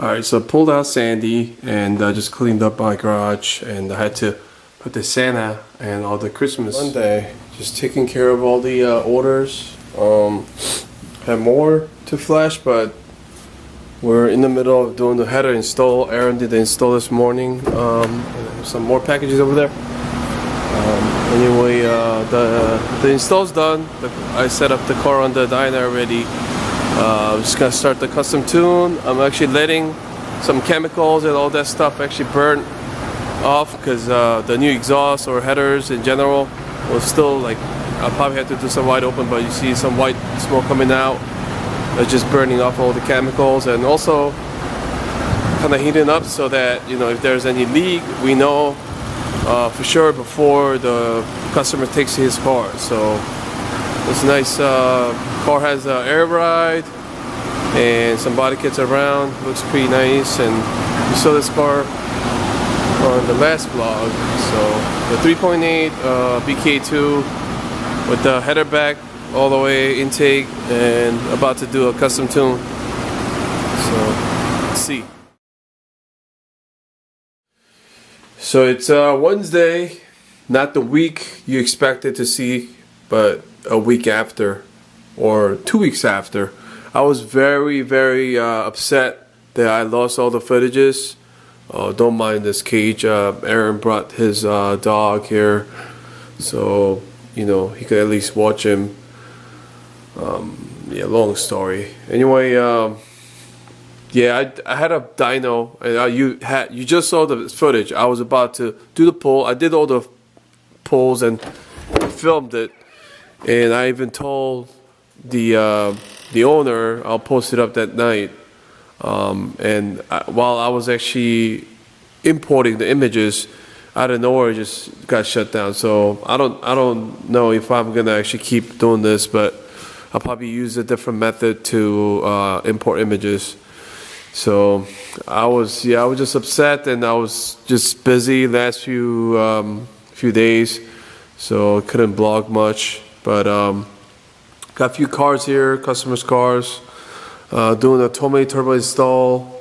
Alright, so I pulled out Sandy and just cleaned up my garage, and I had to put the Santa and all the Christmas Monday. Just taking care of all the orders. Had more to flash, but we're in the middle of doing the header install. Aaron did the install this morning. Some more packages over there. Anyway, the install's done. I set up the car on the dyno already. I'm just gonna start the custom tune. I'm actually letting some chemicals and all that stuff actually burn off because the new exhaust or headers in general was still like, I'll probably have to do some wide open, but you see some white smoke coming out. That's just burning off all the chemicals, and also kind of heating up so that, you know, if there's any leak, we know for sure before the customer takes his car. So it's nice. Car has air ride and some body kits around. Looks pretty nice, and you saw this car on the last vlog. So the 3.8 BK2 with the header back all the way intake, and about to do a custom tune. So let's see. So it's Wednesday, not the week you expected to see, but a week after or 2 weeks after. I was very upset that I lost all the footages. Don't mind this cage. Aaron brought his dog here, so you know he could at least watch him. Yeah, long story. Anyway, yeah, I had a dyno, and you just saw the footage. I was about to do the pull. I did all the pulls and filmed it, and I even told the owner I'll post it up that night. While I was actually importing the images, out of nowhere it just got shut down. So I don't know if I'm gonna actually keep doing this, but I'll probably use a different method to import images. So I was just upset, and I was just busy last few days, so couldn't blog much. But got a few cars here, customers' cars. Doing a Tomei turbo install.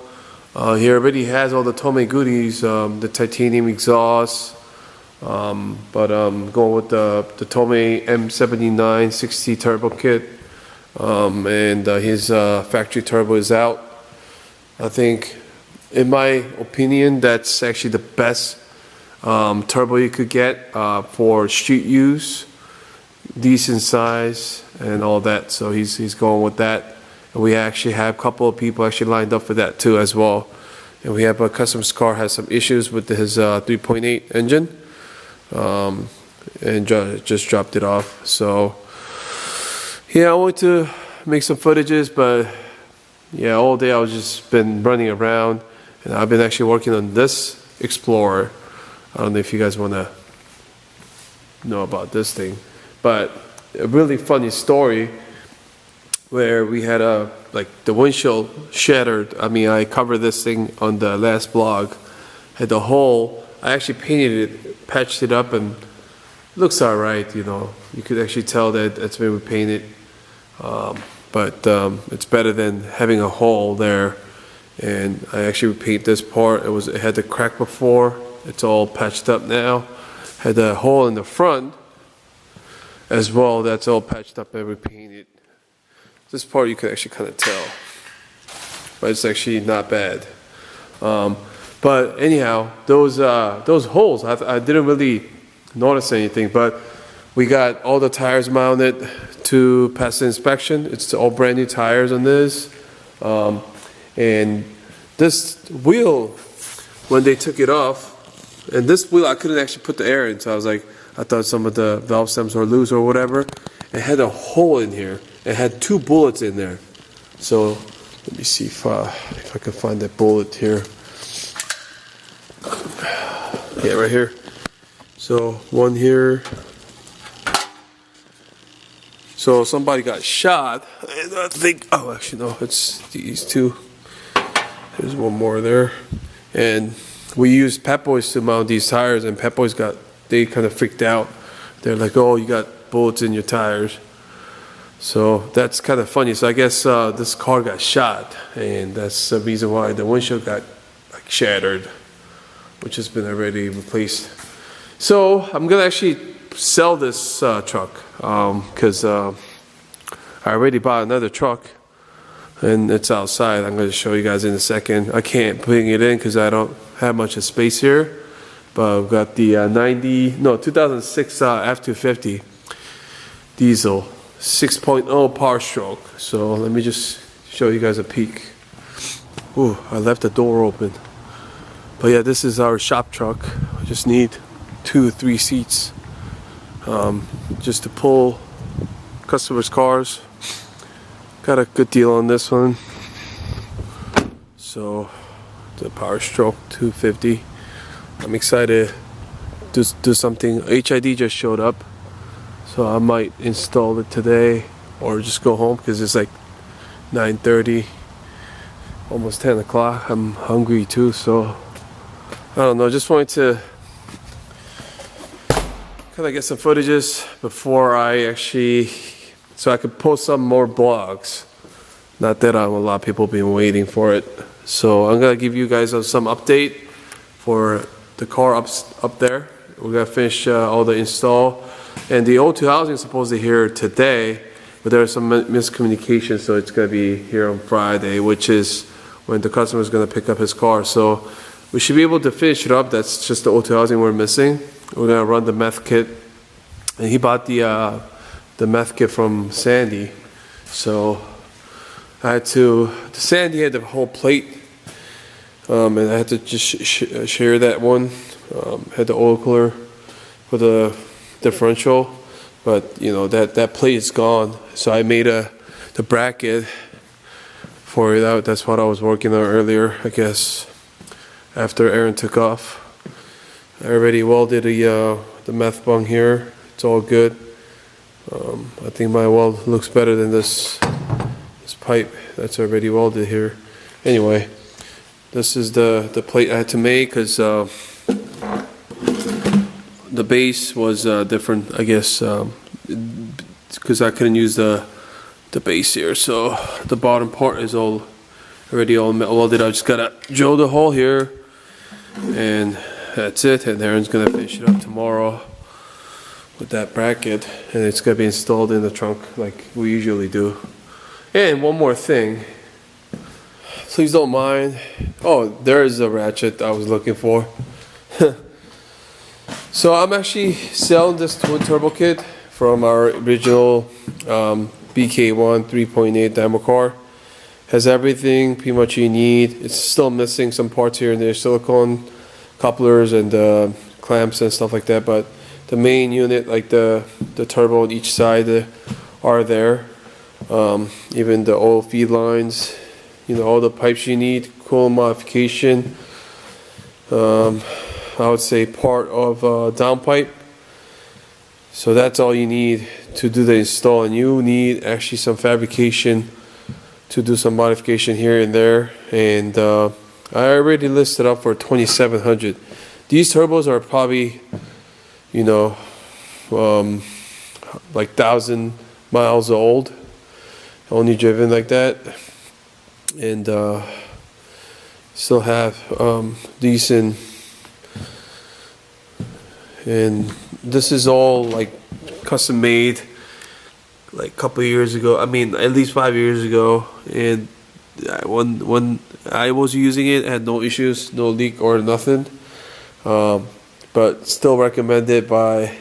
He already has all the Tomei goodies, the titanium exhaust. But going with the Tomei M7960 turbo kit. And his factory turbo is out. I think, in my opinion, that's actually the best turbo you could get for street use, decent size and all that. So he's going with that. And we actually have a couple of people actually lined up for that too as well. And we have a customer's car has some issues with his 3.8 engine, and just dropped it off. So yeah, I want to make some footages, but yeah, all day I was just been running around, and I've been actually working on this Explorer. I don't know if you guys want to know about this thing, but a really funny story where we had like the windshield shattered. I mean, I covered this thing on the last vlog. Had the hole. I actually painted it, patched it up, and it looks alright. You know, you could actually tell that it's been repainted. But it's better than having a hole there. And I actually repaint this part. It had the crack before. It's all patched up now. Had a hole in the front as well. That's all patched up and repainted. This part you can actually kind of tell, but it's actually not bad. But anyhow, those holes, I didn't really notice anything, but we got all the tires mounted to pass the inspection. It's all brand new tires on this. And this wheel, when they took it off, and this wheel I couldn't actually put the air in, so I thought some of the valve stems were loose or whatever. It had a hole in here. It had 2 bullets in there. So let me see if I can find that bullet here. Yeah, right here. So one here. So somebody got shot, and I think, oh, actually no, it's these 2. There's one more there. And we used Pep Boys to mount these tires, and Pep Boys they kind of freaked out. They're like, oh, you got bullets in your tires. So that's kind of funny. So I guess this car got shot, and that's the reason why the windshield got like shattered, which has been already replaced. So I'm gonna actually sell this truck because I already bought another truck, and it's outside. I'm gonna show you guys in a second. I can't bring it in because I don't have much of space here. But I've got the 2006 F250 diesel 6.0 power stroke. So let me just show you guys a peek. Ooh, I left the door open. But yeah, this is our shop truck. I just need 2 or 3 seats just to pull customers' cars. Got a good deal on this one. So the power stroke 250. I'm excited to do something. HID just showed up, so I might install it today or just go home because it's like 9:30, almost 10 o'clock. I'm hungry too, so I don't know. Just wanted to kind of get some footages before I actually, so I could post some more blogs. Not that a lot of people have been waiting for it. So I'm gonna give you guys some update for the car up there. We're gonna finish all the install, and the O2 housing is supposed to be here today, but there was some miscommunication, so it's gonna be here on Friday, which is when the customer is gonna pick up his car. So we should be able to finish it up. That's just the O2 housing we're missing. We're gonna run the meth kit, and he bought the meth kit from Sandy, so I had to. Sandy had the whole plate. And I had to just share that one. Had the oil cooler for the differential, but you know that plate is gone. So I made the bracket for it out. That's what I was working on earlier, I guess. After Aaron took off, I already welded the meth bung here. It's all good. I think my weld looks better than this pipe that's already welded here. Anyway. This is the plate I had to make because the base was different, I guess, because I couldn't use the base here. So the bottom part is already all welded. I just gotta drill the hole here, and that's it. And Aaron's gonna finish it up tomorrow with that bracket, and it's gonna be installed in the trunk like we usually do. And one more thing. Please don't mind. Oh, there is a ratchet I was looking for. So I'm actually selling this twin turbo kit from our original BK1 3.8 demo car. Has everything pretty much you need. It's still missing some parts here and there, silicone couplers and clamps and stuff like that, but the main unit, like the turbo on each side, are there. Even the oil feed lines, you know, all the pipes you need, coolant modification. I would say part of downpipe. So that's all you need to do the install, and you need actually some fabrication to do some modification here and there. And I already listed up for 2,700. These turbos are probably, you know, like 1,000 miles old, only driven like that, and still have decent. And this is all like custom made like a couple of years ago. I mean, at least 5 years ago. And when I was using it, I had no issues, no leak or nothing. But still recommended by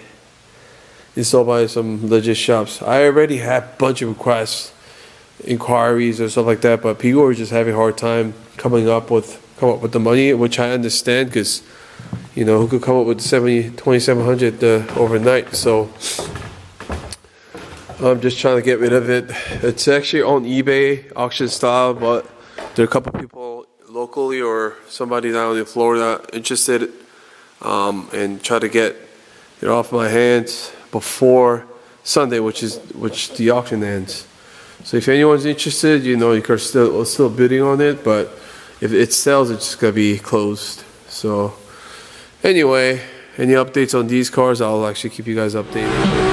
installed by some legit shops. I already have a bunch of inquiries or stuff like that, but people were just having a hard time coming up with the money, which I understand, because you know, who could come up with 2,700 overnight? So I'm just trying to get rid of it. It's actually on eBay, auction style, but there are a couple people locally or somebody down in Florida interested, and try to get it off my hands before Sunday, which the auction ends. So if anyone's interested, you know, you can still bidding on it, but if it sells, it's just gonna be closed. So anyway, any updates on these cars, I'll actually keep you guys updated.